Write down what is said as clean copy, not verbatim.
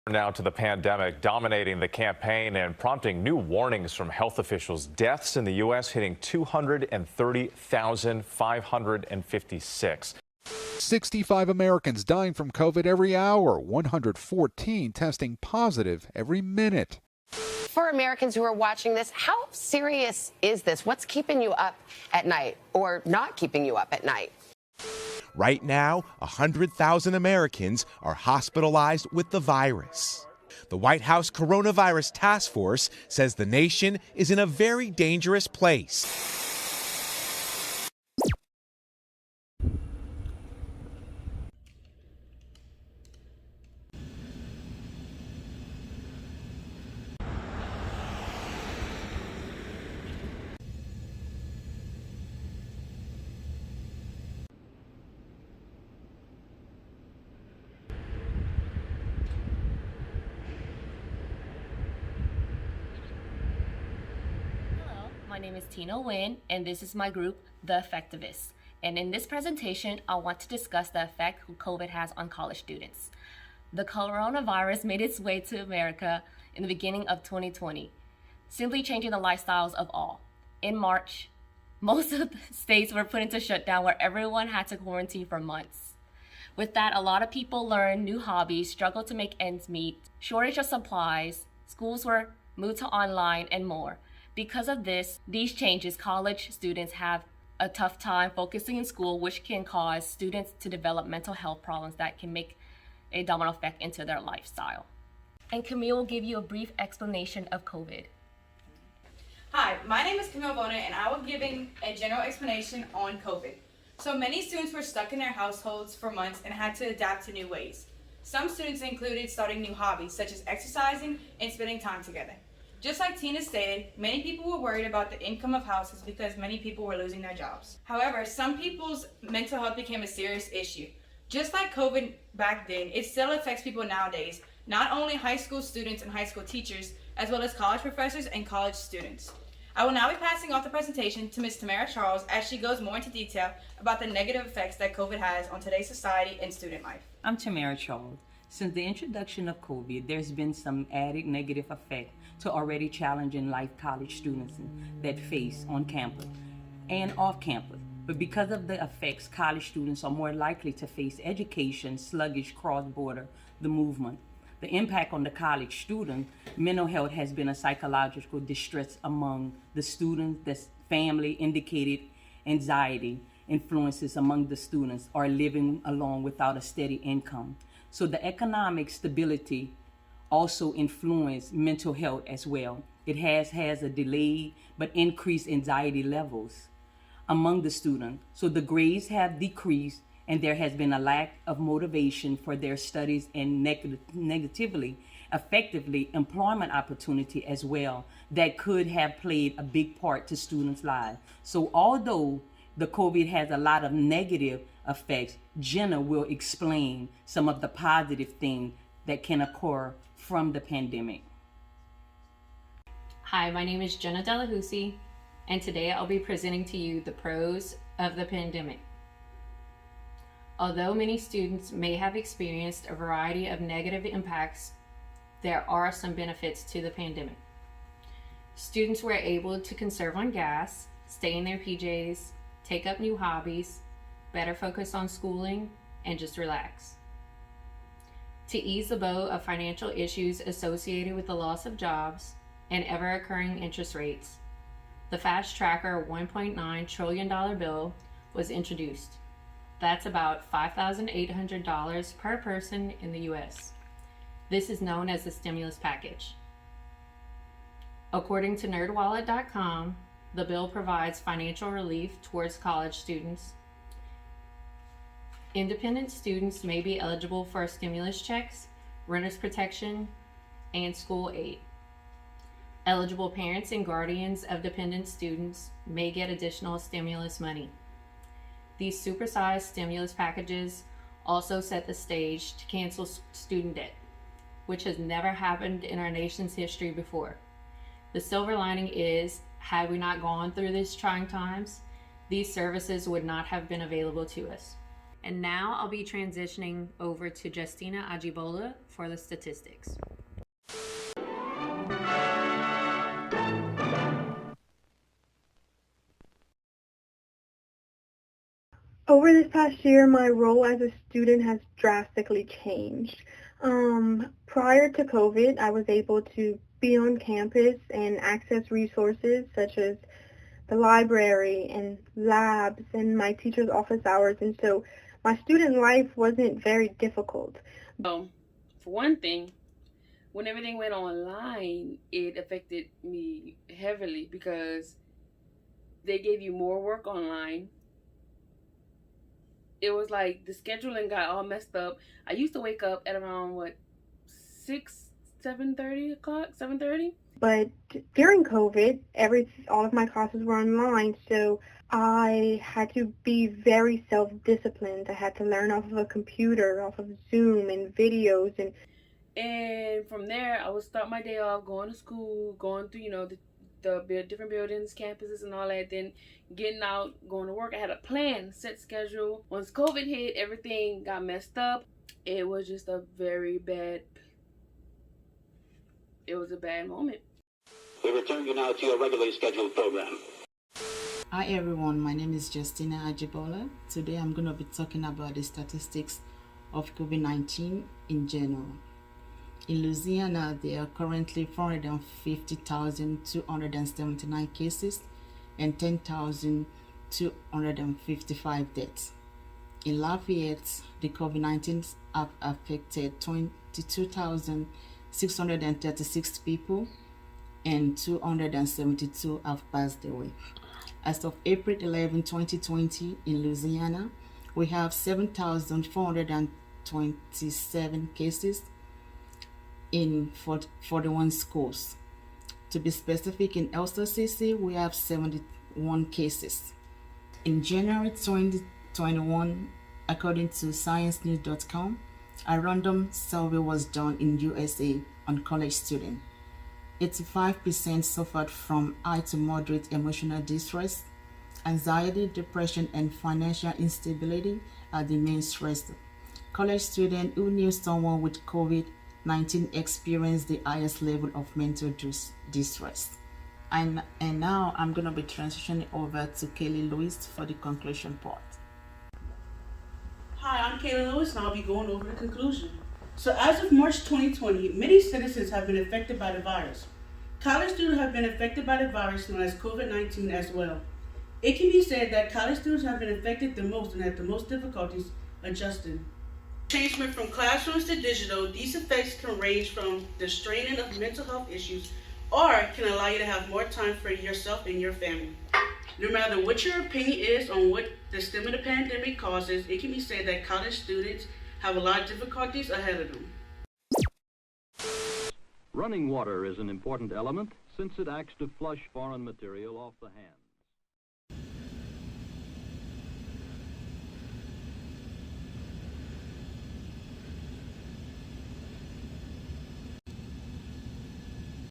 Now to the pandemic dominating the campaign and prompting new warnings from health officials. Deaths in the U.S. hitting 230,556. 65 Americans dying from COVID every hour, 114 testing positive every minute. For Americans who are watching this, how serious is this? What's keeping you up at night or not keeping you up at night? Right now, 100,000 Americans are hospitalized with the virus. The White House Coronavirus Task Force says the nation is in a very dangerous place. My name is Tina Nguyen, and this is my group, The Effectivists. And in this presentation, I want to discuss the effect COVID has on college students. The coronavirus made its way to America in the beginning of 2020, simply changing the lifestyles of all. In March, most of the states were put into shutdown where everyone had to quarantine for months. With that, a lot of people learned new hobbies, struggled to make ends meet, shortage of supplies, schools were moved to online, and more. Because of these changes, college students have a tough time focusing in school, which can cause students to develop mental health problems that can make a domino effect into their lifestyle. And Camille will give you a brief explanation of COVID. Hi, my name is Camille Bona, and I will be giving a general explanation on COVID. So many students were stuck in their households for months and had to adapt to new ways. Some students included starting new hobbies, such as exercising and spending time together. Just like Tina stated, many people were worried about the income of houses because many people were losing their jobs. However, some people's mental health became a serious issue. Just like COVID back then, it still affects people nowadays, not only high school students and high school teachers, as well as college professors and college students. I will now be passing off the presentation to Ms. Tamara Charles as she goes more into detail about the negative effects that COVID has on today's society and student life. I'm Tamara Charles. Since the introduction of COVID, there's been some added negative effect to already challenging life college students that face on campus and off campus. But because of the effects, college students are more likely to face education, sluggish cross-border, the movement. The impact on the college student, mental health has been a psychological distress among the students. The family indicated anxiety influences among the students are living alone without a steady income. So the economic stability also influence mental health as well. It has a delayed but increased anxiety levels among the students. So the grades have decreased and there has been a lack of motivation for their studies and negatively, effectively employment opportunity as well that could have played a big part to students' lives. So although the COVID has a lot of negative effects, Jenna will explain some of the positive things that can occur from the pandemic. Hi, my name is Jenna Delahousie, and today I'll be presenting to you the pros of the pandemic. Although many students may have experienced a variety of negative impacts, there are some benefits to the pandemic. Students were able to conserve on gas, stay in their PJs, take up new hobbies, better focus on schooling, and just relax. To ease the blow of financial issues associated with the loss of jobs and ever-occurring interest rates, the Fast Tracker $1.9 trillion bill was introduced. That's about $5,800 per person in the U.S. This is known as the stimulus package. According to NerdWallet.com, the bill provides financial relief towards college students. Independent students may be eligible for stimulus checks, renter's protection, and school aid. Eligible parents and guardians of dependent students may get additional stimulus money. These supersized stimulus packages also set the stage to cancel student debt, which has never happened in our nation's history before. The silver lining is, had we not gone through these trying times, these services would not have been available to us. And now I'll be transitioning over to Justina Ajibola for the statistics. Over this past year, my role as a student has drastically changed. Prior to COVID, I was able to be on campus and access resources such as the library and labs and my teacher's office hours, and so my student life wasn't very difficult. For one thing, when everything went online, it affected me heavily because they gave you more work online. It was like the scheduling got all messed up. I used to wake up at around 7:30. But during COVID, all of my classes were online, so I had to be very self-disciplined. I had to learn off of a computer, off of Zoom and videos, and from there I would start my day off going to school, going through the different buildings, campuses, and all that. Then getting out, going to work. I had a plan, set schedule. Once COVID hit, everything got messed up. It was just a very bad. It was a bad moment. We return you now to your regularly scheduled program. Hi everyone, my name is Justina Ajibola. Today I'm going to be talking about the statistics of COVID-19 in general. In Louisiana, there are currently 450,279 cases and 10,255 deaths. In Lafayette, the COVID-19 have affected 22,636 people and 272 have passed away. As of April 11, 2020, in Louisiana, we have 7,427 cases in 41 schools. To be specific, in LCCC, we have 71 cases. In January 2021, according to ScienceNews.com, a random survey was done in USA on college students. 85% suffered from high to moderate emotional distress. Anxiety, depression, and financial instability are the main stressors. College students who knew someone with COVID-19 experienced the highest level of mental distress. And now I'm going to be transitioning over to Kaylee Lewis for the conclusion part. Hi, I'm Kaylee Lewis, and I'll be going over the conclusion. So as of March 2020, many citizens have been affected by the virus. College students have been affected by the virus known as COVID-19 as well. It can be said that college students have been affected the most and had the most difficulties adjusting. Changement from classrooms to digital, these effects can range from the straining of mental health issues or can allow you to have more time for yourself and your family. No matter what your opinion is on what the stem of the pandemic causes, it can be said that college students have a lot of difficulties ahead of them. Running water is an important element since it acts to flush foreign material off the hands.